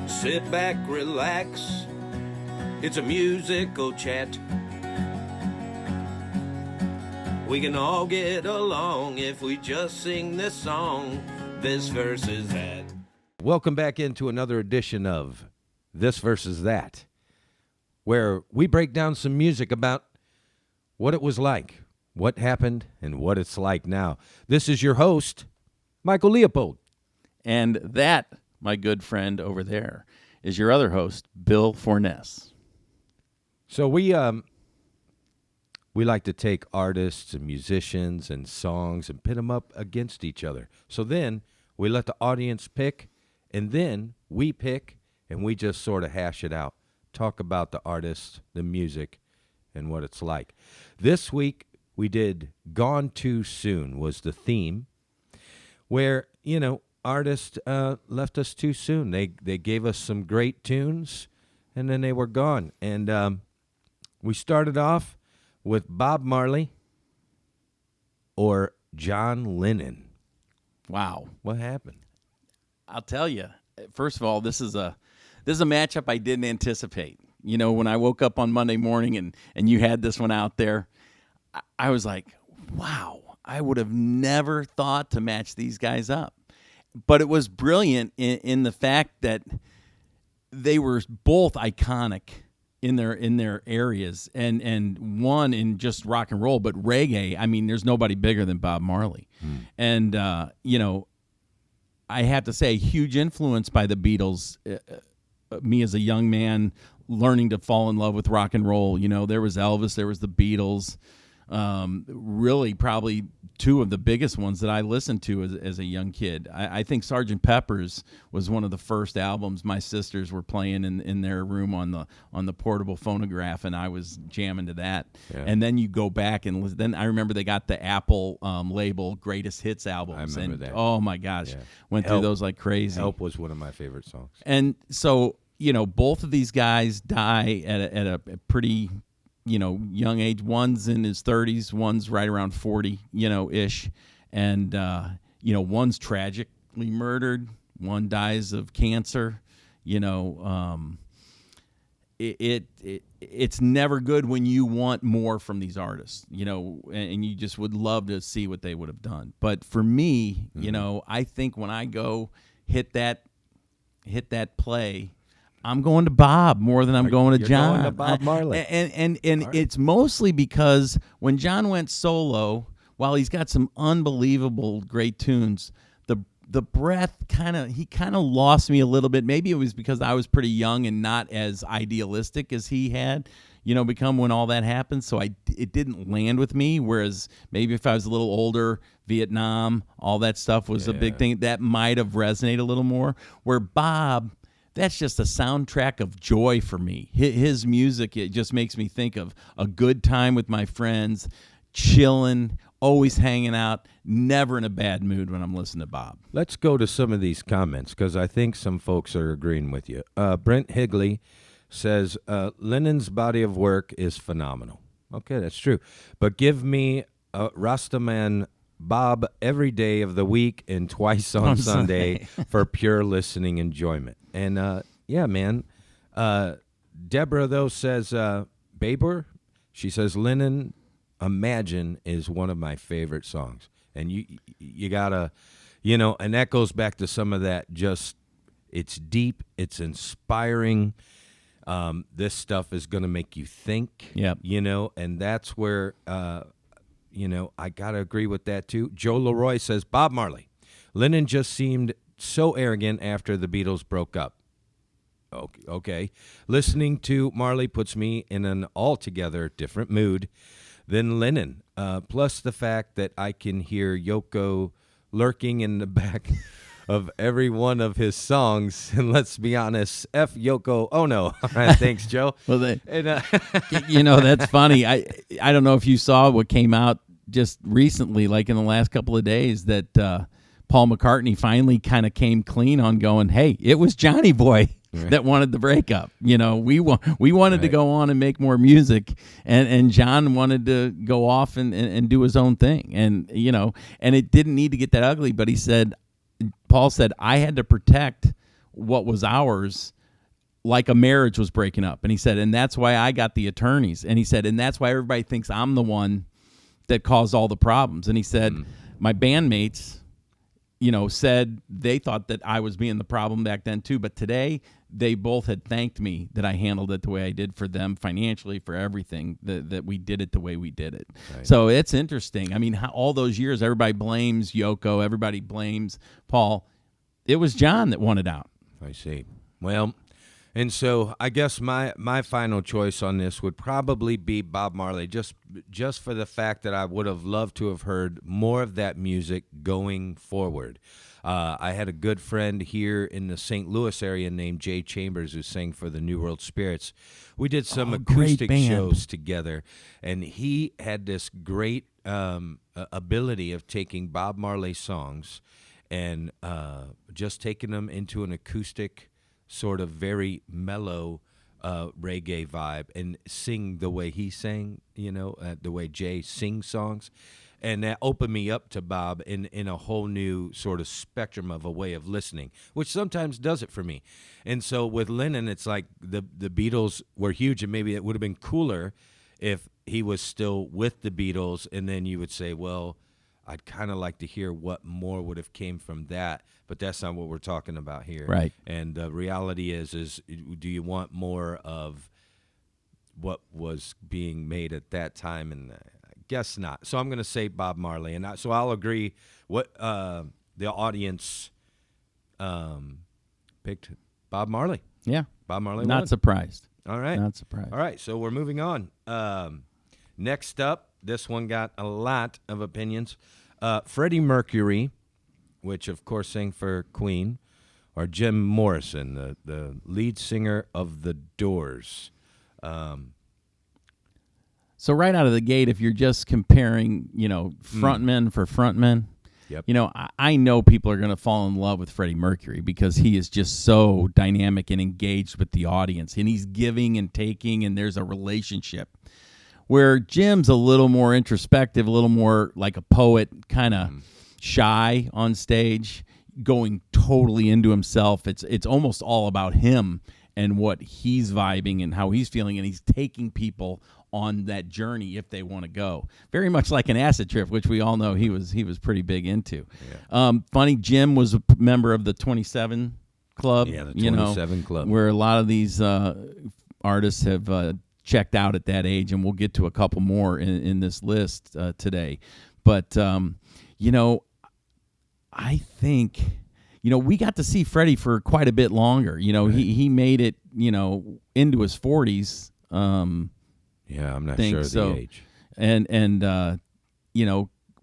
Sit back, relax. It's a musical chat. We can all get along if we just sing this song, This Versus That. Welcome back into another edition of This Versus That, where we break down some music about what it was like, what happened, and what it's like now. This is your host, Michael Leopold. And that, my good friend over there, is your other host, Bill Forness. So we like to take artists and musicians and songs and pit them up against each other. So then we let the audience pick, and then we pick, and we just sort of hash it out, talk about the artist, the music, and what it's like. This week we did Gone Too Soon was the theme, where, you know, artists left us too soon. They gave us some great tunes, and then they were gone. And we started off with Bob Marley or John Lennon. Wow. What happened? I'll tell you. First of all, this is a matchup I didn't anticipate. You know, when I woke up on Monday morning and you had this one out there, I was like, wow, I would have never thought to match these guys up. But it was brilliant in the fact that they were both iconic in their areas, and one in just rock and roll, but reggae. I mean, there's nobody bigger than Bob Marley, and you know, I have to say, huge influence by the Beatles. Me as a young man learning to fall in love with rock and roll. You know, there was Elvis, there was the Beatles. Really, probably two of the biggest ones that I listened to as a young kid. I think Sgt. Pepper's was one of the first albums my sisters were playing in their room on the portable phonograph, and I was jamming to that. Yeah. And then you go back and listen. Then I remember they got the Apple label Greatest Hits albums. I remember that. Oh my gosh, yeah. Went through those like crazy. Help was one of my favorite songs. And so, you know, both of these guys die at a pretty, you know, young age. One's in his 30s, one's right around 40, you know, ish. And, you know, one's tragically murdered, one dies of cancer. You know, it's never good when you want more from these artists, you know, and you just would love to see what they would have done. But for me, you know, I think when I go hit that play, I'm going to Bob more than I'm going to John. Going to Bob Marley. And it's mostly because when John went solo, while he's got some unbelievable great tunes, the breath he kind of lost me a little bit. Maybe it was because I was pretty young and not as idealistic as he had, you know, become when all that happened. So it didn't land with me. Whereas maybe if I was a little older, Vietnam, all that stuff was a big thing, that might have resonated a little more. Where Bob, that's just a soundtrack of joy for me. His music, it just makes me think of a good time with my friends, chilling, always hanging out, never in a bad mood when I'm listening to Bob. Let's go to some of these comments, because I think some folks are agreeing with you. Brent Higley says, Lennon's body of work is phenomenal. Okay, that's true. But give me Rastaman Bob every day of the week and twice on Sunday for pure listening enjoyment. And, yeah, man. Deborah, though, says, Baber, she says, Lennon, Imagine is one of my favorite songs. And you got to, you know, and that goes back to some of that just, it's deep, it's inspiring. This stuff is going to make you think, you know, and that's where, you know, I got to agree with that, too. Joe Leroy says, Bob Marley. Lennon just seemed so arrogant after the Beatles broke up. Okay. Listening to Marley puts me in an altogether different mood than Lennon. Plus the fact that I can hear Yoko lurking in the back of every one of his songs. And let's be honest, F Yoko. Oh, no. All right, thanks, Joe. Well, you know, that's funny. I don't know if you saw what came out just recently, like in the last couple of days, that Paul McCartney finally kind of came clean on going, hey, it was Johnny Boy that wanted the breakup. You know, we wanted to go on and make more music, and John wanted to go off and do his own thing. And, you know, and it didn't need to get that ugly, but Paul said, I had to protect what was ours like a marriage was breaking up. And he said, and that's why I got the attorneys. And he said, and that's why everybody thinks I'm the one that caused all the problems. And he said, my bandmates, said they thought that I was being the problem back then too. But today they both had thanked me that I handled it the way I did for them financially, for everything, that we did it the way we did it. Right. So it's interesting. I mean, all those years, everybody blames Yoko. Everybody blames Paul. It was John that won it out. I see. Well, and so I guess my final choice on this would probably be Bob Marley, just for the fact that I would have loved to have heard more of that music going forward. I had a good friend here in the St. Louis area named Jay Chambers who sang for the New World Spirits. We did some acoustic shows together, and he had this great ability of taking Bob Marley songs and just taking them into an acoustic sort of very mellow reggae vibe and sing the way he sang, the way Jay sings songs. And that opened me up to Bob in a whole new sort of spectrum of a way of listening, which sometimes does it for me. And so with Lennon, it's like the Beatles were huge, and maybe it would have been cooler if he was still with the Beatles, and then you would say, well, I'd kind of like to hear what more would have came from that, but that's not what we're talking about here. Right. And the reality is do you want more of what was being made at that time? And I guess not. So I'm going to say Bob Marley, and so I'll agree. What the audience picked Bob Marley. Yeah, Bob Marley. Not won. Surprised. All right. Not surprised. All right. So we're moving on. Next up, this one got a lot of opinions. Freddie Mercury, which of course sang for Queen, or Jim Morrison, the lead singer of The Doors. So right out of the gate, if you're just comparing, frontmen for frontmen, yep. I know people are going to fall in love with Freddie Mercury because he is just so dynamic and engaged with the audience, and he's giving and taking, and there's a relationship. Where Jim's a little more introspective, a little more like a poet, kind of shy on stage, going totally into himself. It's almost all about him and what he's vibing and how he's feeling, and he's taking people on that journey if they want to go. Very much like an acid trip, which we all know he was pretty big into. Yeah. Funny, Jim was a member of the 27 Club. Yeah, the 27 Club, where a lot of these artists have checked out at that age, and we'll get to a couple more in this list today. But, I think, we got to see Freddie for quite a bit longer. Right. He made it, into his 40s. Yeah, I'm not sure of the age. And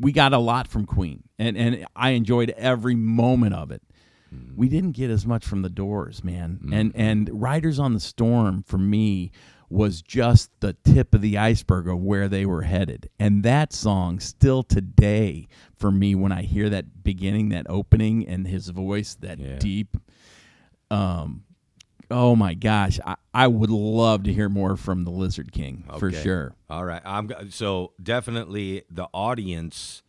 we got a lot from Queen, and I enjoyed every moment of it. We didn't get as much from the Doors, man. And Riders on the Storm, for me, was just the tip of the iceberg of where they were headed. And that song, still today, for me, when I hear that beginning, that opening, and his voice, that deep, oh my gosh, I would love to hear more from the Lizard King, for sure. All right. So definitely the audience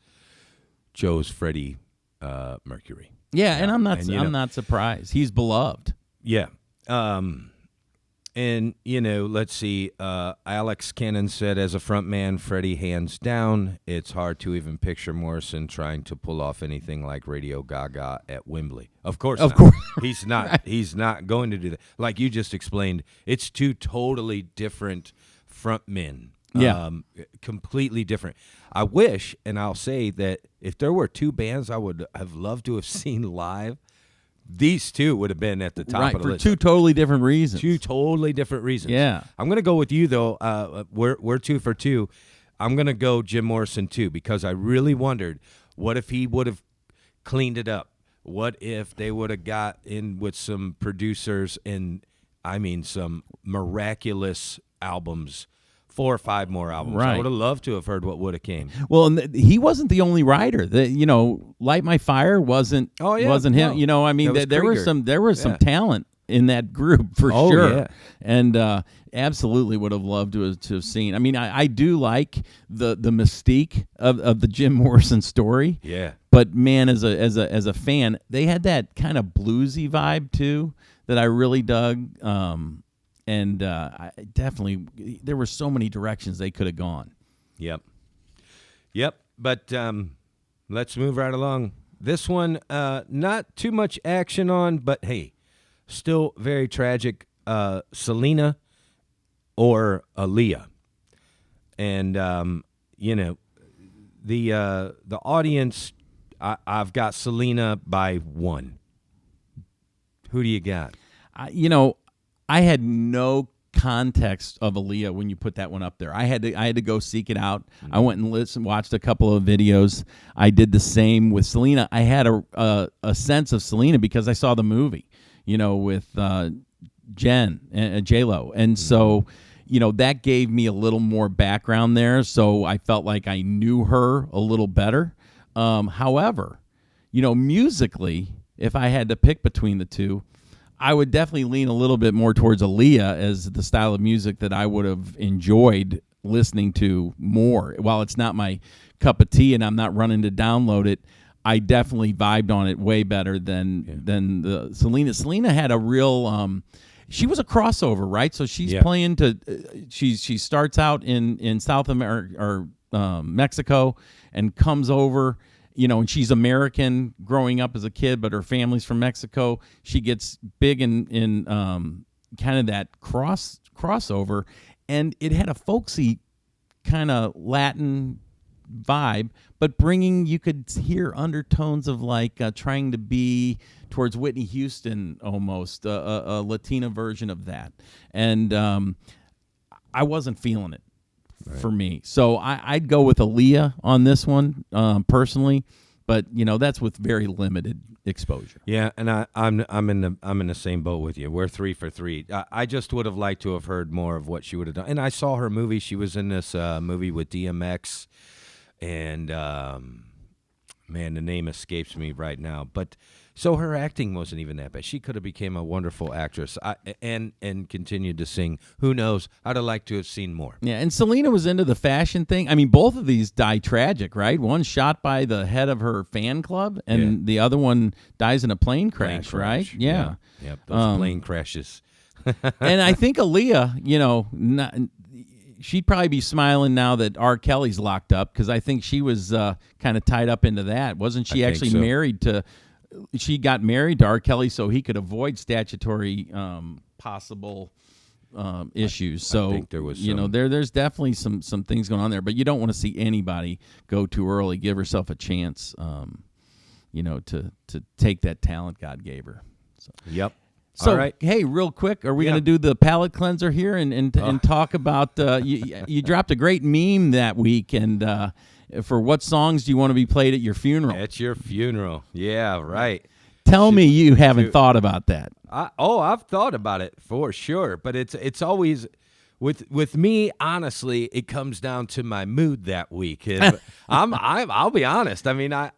chose Freddie Mercury. Yeah, and I'm not surprised. He's beloved. Yeah. And, let's see, Alex Cannon said, as a front man, Freddie hands down. It's hard to even picture Morrison trying to pull off anything like Radio Gaga at Wembley. Of course. He's not. Right. He's not going to do that. Like you just explained, it's two totally different front men. Yeah. Completely different. I wish, and I'll say that if there were two bands I would have loved to have seen live, these two would have been at the top of the list. For two totally different reasons. Two totally different reasons. Yeah. I'm going to go with you, though. We're 2 for 2. I'm going to go Jim Morrison, too, because I really wondered, what if he would have cleaned it up? What if they would have got in with some producers and, some miraculous albums, 4 or 5 more albums. Right. I would have loved to have heard what would have came. Well, and he wasn't the only writer. Light My Fire wasn't him. No. There was some talent in that group for sure. Yeah. And absolutely would have loved to have seen. I do like the mystique of the Jim Morrison story. Yeah. But man, as a fan, they had that kind of bluesy vibe too that I really dug. I definitely, there were so many directions they could have gone. Yep. But let's move right along. This one, not too much action on, but hey, still very tragic. Selena or Aaliyah, and the audience. I've got Selena by 1. Who do you got? I had no context of Aaliyah when you put that one up there. I had to go seek it out. I went and watched a couple of videos. I did the same with Selena. I had a sense of Selena because I saw the movie, with J-Lo, and so that gave me a little more background there. So I felt like I knew her a little better. However, musically, if I had to pick between the two, I would definitely lean a little bit more towards Aaliyah as the style of music that I would have enjoyed listening to more. While it's not my cup of tea and I'm not running to download it, I definitely vibed on it way better than the Selena. Selena had a real she was a crossover, right? So she's playing to she starts out in South America or Mexico and comes over. And she's American growing up as a kid, but her family's from Mexico. She gets big in kind of that crossover, and it had a folksy kind of Latin vibe, but you could hear undertones of like trying to be towards Whitney Houston almost, a Latina version of that. And I wasn't feeling it. Right. For me, so I'd go with Aaliyah on this one personally, but that's with very limited exposure. Yeah, and I'm in the same boat with you. We're 3 for 3. I just would have liked to have heard more of what she would have done. And I saw her movie. She was in this movie with DMX, and man, the name escapes me right now. But so her acting wasn't even that bad. She could have became a wonderful actress and continued to sing. Who knows? I'd have liked to have seen more. Yeah, and Selena was into the fashion thing. I mean, both of these die tragic, right? One shot by the head of her fan club, and the other one dies in a plane crash. Right? Yeah. Yep, those plane crashes. And I think Aaliyah, she'd probably be smiling now that R. Kelly's locked up, because I think she was kind of tied up into that. Wasn't she actually married to... She got married to R. Kelly so he could avoid statutory possible issues. So I think there was there's definitely some things going on there, but you don't want to see anybody go too early. Give herself a chance, to take that talent God gave her. So. Yep. So, all right. Hey, real quick, are we going to do the palate cleanser here and talk about? You dropped a great meme that week, and for what songs do you want to be played at your funeral? At your funeral, yeah, right. Tell me you haven't thought about that. I've thought about it for sure, but it's always with me. Honestly, it comes down to my mood that week. I'll be honest. I mean, I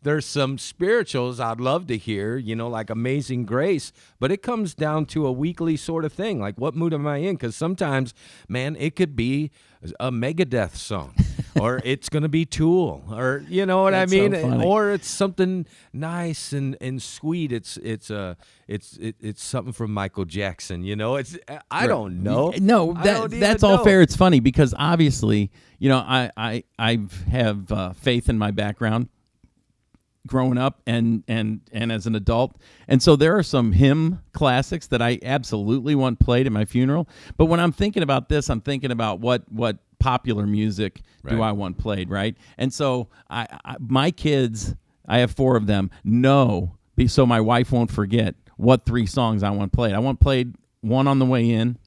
there's some spirituals I'd love to hear, like Amazing Grace, but it comes down to a weekly sort of thing. Like, what mood am I in? Because sometimes, man, it could be a Megadeth song. Or it's gonna be Tool, or you know what That's I mean, so or it's something nice and sweet. It's something from Michael Jackson. I don't know. No, that's all fair. It's funny because obviously, I have faith in my background, growing up and as an adult, and so there are some hymn classics that I absolutely want played at my funeral. But when I'm thinking about this, I'm thinking about what popular music do I want played, right? And so my kids, I have 4 of them, know, so my wife won't forget what 3 songs I want played. I want played one on the way in,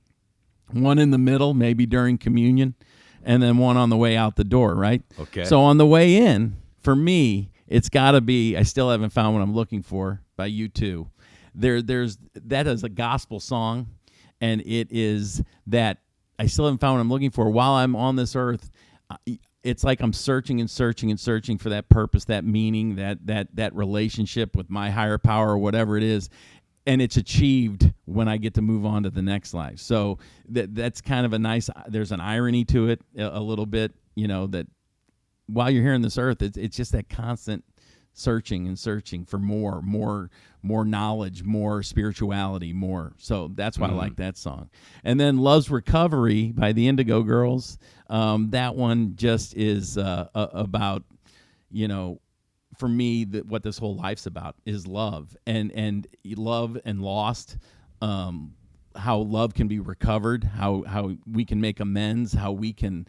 one in the middle, maybe during communion, and then one on the way out the door, right? Okay. So on the way in, for me, it's got to be I Still Haven't Found What I'm Looking For by U2. That is a gospel song, and it is that I still haven't found what I'm looking for. While I'm on this earth, it's like I'm searching and searching and searching for that purpose, that meaning, that relationship with my higher power or whatever it is. And it's achieved when I get to move on to the next life. So that's kind of there's an irony to it a little bit, that while you're here on this earth, it's just that constant searching and searching for more knowledge, more spirituality, more. So that's why I like that song. And then Love's Recovery by the Indigo Girls. That one just is about, for me, what this whole life's about is love and love and lost. How love can be recovered, how we can make amends, how we can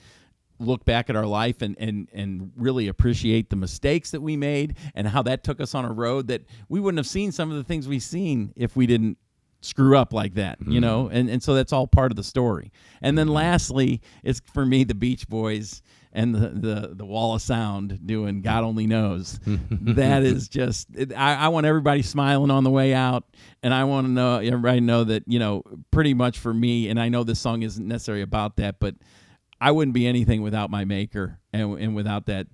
look back at our life and really appreciate the mistakes that we made, and how that took us on a road that we wouldn't have seen some of the things we've seen if we didn't screw up like that, and so that's all part of the story. And then lastly, it's for me the Beach Boys and the Wall of Sound doing God Only Knows. That is just, I want everybody smiling on the way out, and I want to know everybody know that, pretty much for me, and I know this song isn't necessarily about that, but I wouldn't be anything without my Maker and without that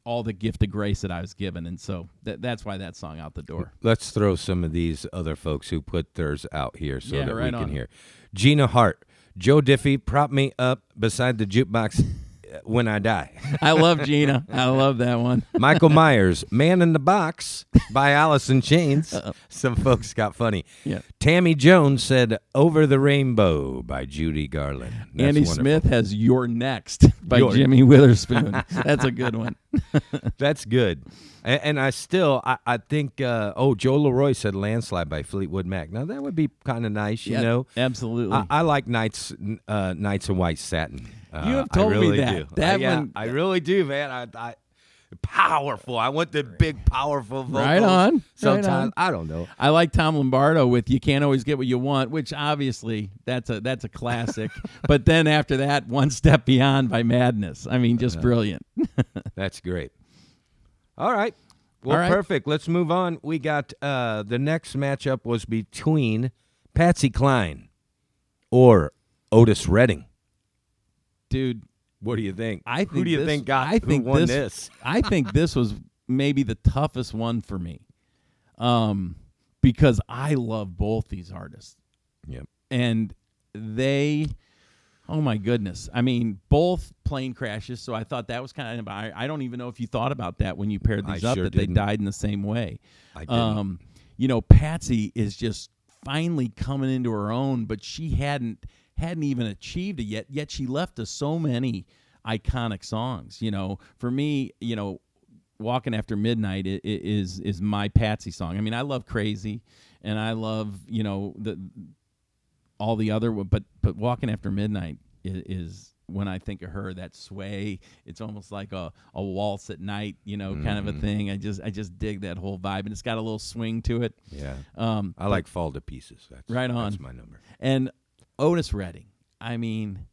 all the gift of grace that I was given. And so that's why that song out the door. Let's throw some of these other folks who put theirs out here so that right we can on. hear. Gina Hart, Joe Diffie, prop me up beside the jukebox when I die. I love Gina. I love that one. Michael Myers, Man in the Box by Alice in Chains. Some folks got funny. Yeah. Tammy Jones said Over the Rainbow by Judy Garland. That's Andy wonderful. Smith has You're Next by Jimmy Witherspoon. That's a good one. That's good. And I still, I think, Joe Leroy said Landslide by Fleetwood Mac. Now, that would be kind of nice, you know. Absolutely. I like Nights in White Satin. You have told I really me that. Do. That yeah, one, I really do, man. I powerful. I want the big, powerful vocals. Right on. Sometimes, Right on. I don't know. I like Tom Lombardo with You Can't Always Get What You Want, which obviously that's a classic. But then after that, One Step Beyond by Madness. I mean, just brilliant. That's great. All right. Well, All right. perfect. Let's move on. We got the next matchup was between Patsy Cline or Otis Redding. Dude, what do you think? who won this? I think this was maybe the toughest one for me, because I love both these artists. Yep. And they, oh my goodness, I mean, both plane crashes. So I thought that was kind of. I don't even know if you thought about that when you paired these up, sure that didn't. they died in the same way. I didn't. Patsy is just finally coming into her own, but she hadn't even achieved it yet she left us so many iconic songs. For me, Walking After Midnight is my Patsy song. I mean, I love Crazy, and I love all the other, but Walking After Midnight is when I think of her, that sway. It's almost like a waltz at night, kind of a thing. I just dig that whole vibe, and it's got a little swing to it. Yeah. I like Fall to Pieces. That's right on. That's my number. And Otis Redding, I mean,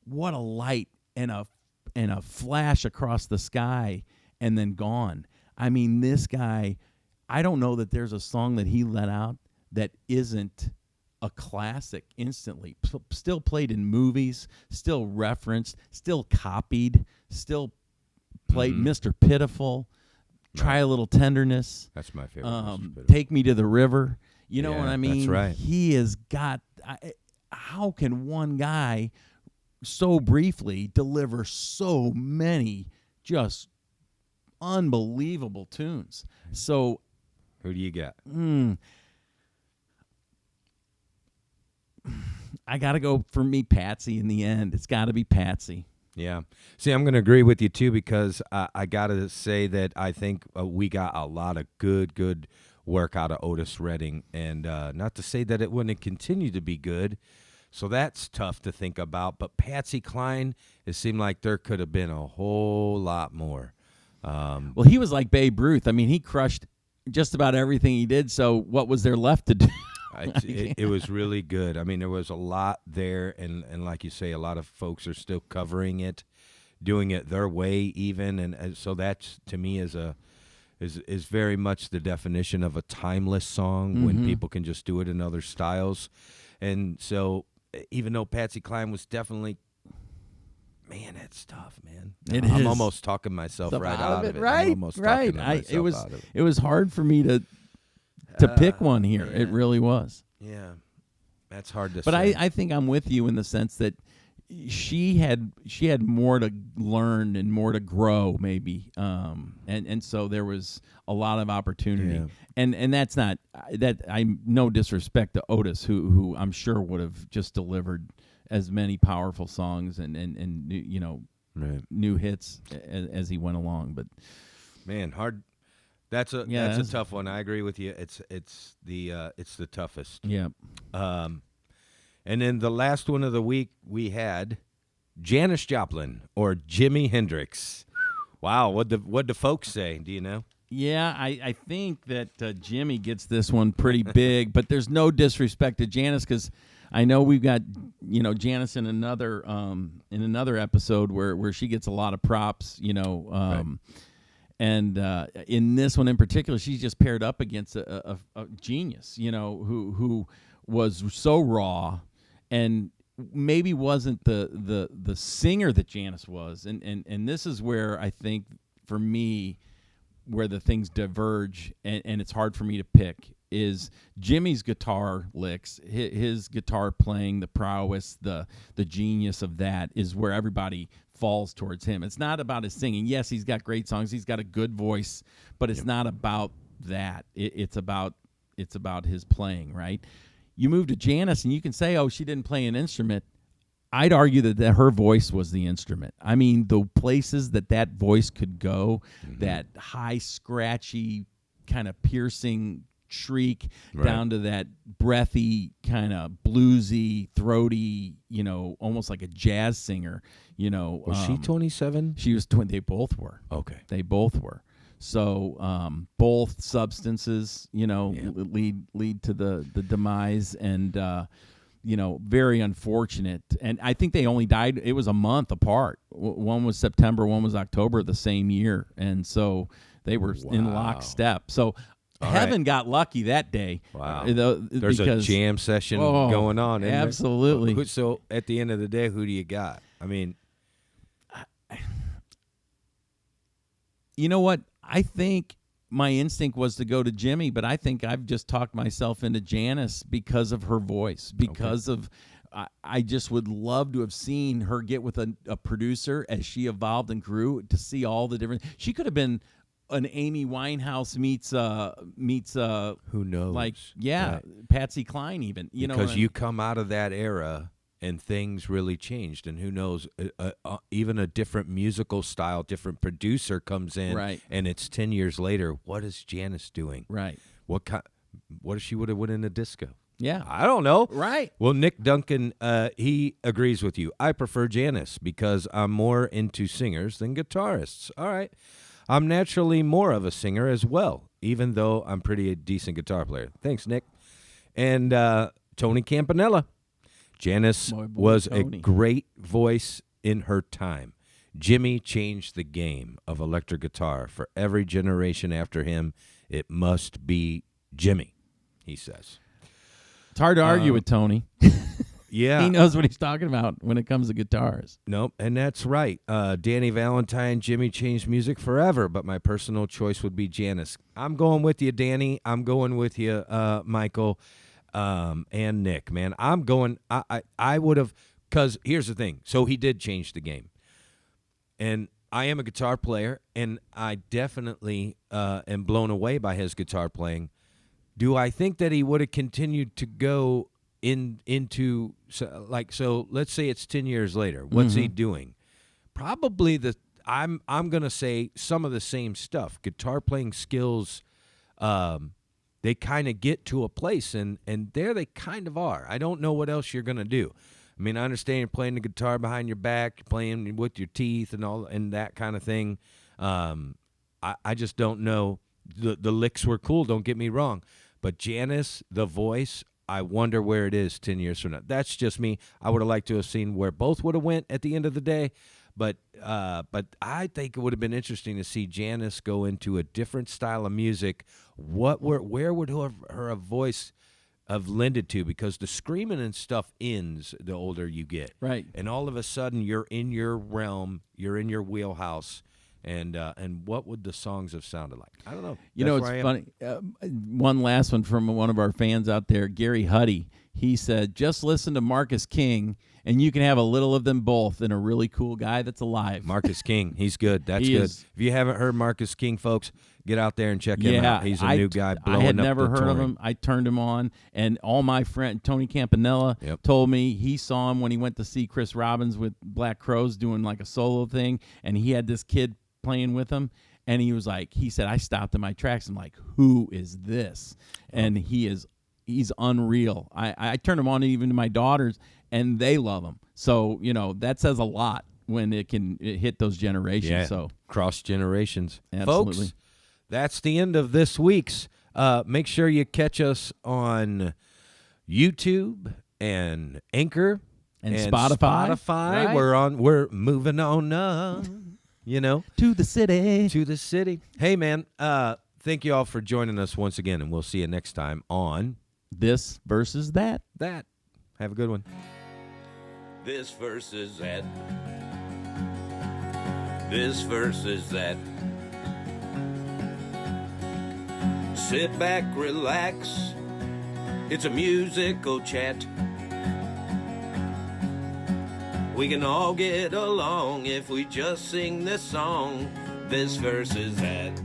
what a light and a flash across the sky and then gone. I mean, this guy, I don't know that there's a song that he let out that isn't a classic instantly. Still played in movies, still referenced, still copied, still played. Mr. Pitiful, Try a Little Tenderness. That's my favorite. Mr. Pitiful. Take Me to the River. You know Yeah, what I mean? that's right. He has got. How can one guy so briefly deliver so many just unbelievable tunes? So, Who do you got? I got to go for me, Patsy, in the end. It's got to be Patsy. Yeah. See, I'm going to agree with you, too, because I got to say that I think we got a lot of good work out of Otis Redding. And not to say that it wouldn't continue to be good. So that's tough to think about. But Patsy Cline, it seemed like there could have been a whole lot more. Well, he was like Babe Ruth. I mean, he crushed just about everything he did. So what was there left to do? It was really good. I mean, there was a lot there, and like you say, a lot of folks are still covering it, doing it their way even, and so that's, to me, is very much the definition of a timeless song when people can just do it in other styles. And so even though Patsy Cline was definitely, man, that's tough, man. I'm is. almost talking myself right out of it. Right, I'm almost right. talking myself out of it. It was hard for me to pick one here. man. It really was. Yeah, that's hard to But say. I think I'm with you in the sense that she had more to learn and more to grow, maybe, and so there was a lot of opportunity, and that's not that I'm no disrespect to Otis, who I'm sure would have just delivered as many powerful songs and new hits as he went along, but man, hard. That's a tough one. I agree with you. It's the toughest. Yeah. And then the last one of the week we had Janis Joplin or Jimi Hendrix. Wow, what'd the folks say? Do you know? Yeah, I think that Jimmy gets this one pretty big, but there's no disrespect to Janis because I know we've got Janis in another episode where she gets a lot of props, Right. And in this one in particular, she's just paired up against a genius, who was so raw and maybe wasn't the singer that Janis was. And this is where I think, for me, where the things diverge and it's hard for me to pick is Jimmy's guitar licks, his guitar playing, the prowess, the genius of that is where everybody falls towards him. It's not about his singing. Yes, he's got great songs. He's got a good voice, but it's not about that. It's about his playing, right? You move to Janis and you can say, oh, she didn't play an instrument. I'd argue that her voice was the instrument. I mean, the places that voice could go, that high, scratchy, kind of piercing shriek down to that breathy, kind of bluesy, throaty, almost like a jazz singer. Was she 27? She was 20. They both were. Okay. They both were. So both substances, lead to the demise, and very unfortunate. And I think they only died. It was a month apart. One was September, one was October of the same year, and so they were in lockstep. So heaven got lucky that day. Wow. There's a jam session going on. Absolutely. So at the end of the day, who do you got? I mean, you know what? I think my instinct was to go to Jimmy, but I think I've just talked myself into Janis because of her voice, because of I just would love to have seen her get with a producer as she evolved and grew, to see all the different. She could have been an Amy Winehouse meets who knows? Like, Patsy Cline even. Because you come out of that era and things really changed, and who knows, even a different musical style, different producer comes in, right, and it's 10 years later. What is Janis doing? Right. What if she would have went into disco? Yeah. I don't know. Right. Well, Nick Duncan, he agrees with you. I prefer Janis because I'm more into singers than guitarists. All right. I'm naturally more of a singer as well, even though I'm a decent guitar player. Thanks, Nick. And Tony Campanella. Janis was a great voice in her time. Jimmy changed the game of electric guitar. For every generation after him, it must be Jimmy, he says. It's hard to argue with Tony. Yeah. He knows what he's talking about when it comes to guitars. Nope, and that's right. Danny Valentine, Jimmy changed music forever, but my personal choice would be Janis. I'm going with you, Danny. I'm going with you, Michael. And Nick, man, I'm going. I would have, because here's the thing. So he did change the game, and I am a guitar player, and I definitely am blown away by his guitar playing. Do I think that he would have continued to go into so? Let's say it's 10 years later. What's he doing? Probably I'm going to say some of the same stuff. Guitar playing skills. They kind of get to a place, and there they kind of are. I don't know what else you're going to do. I mean, I understand you're playing the guitar behind your back, you're playing with your teeth and all, and that kind of thing. I just don't know. The licks were cool, don't get me wrong. But Janis, the voice, I wonder where it is 10 years from now. That's just me. I would have liked to have seen where both would have went at the end of the day. But I think it would have been interesting to see Janis go into a different style of music. Where would her voice have lended to? Because the screaming and stuff ends the older you get, right? And all of a sudden you're in your realm, you're in your wheelhouse. And what would the songs have sounded like? I don't know. It's funny. One last one from one of our fans out there, Gary Huddy. he said, just listen to Marcus King, and you can have a little of them both in a really cool guy that's alive. Marcus King, he's good. That's He good. is. If you haven't heard Marcus King, folks, get out there and check him out. He's a new guy blowing up. I had never the heard of touring. him. I turned him on, and all my friend Tony Campanella Yep. told me he saw him when he went to see Chris Robbins with Black Crowes doing like a solo thing, and he had this kid playing with him, and he was like, he said, I stopped in my tracks. I'm like, who is this? And he's unreal. I turned him on even to my daughters, and they love him. So, that says a lot when it hit those generations. Yeah, So cross generations. Absolutely. Folks, that's the end of this week's. Make sure you catch us on YouTube and Anchor And Spotify. Right. We're moving on up, to the city. to the city. Hey, man, thank you all for joining us once again, and we'll see you next time on This versus that. That. Have a good one. This versus that. This versus that. Sit back, relax. It's a musical chat. We can all get along if we just sing this song. This versus that.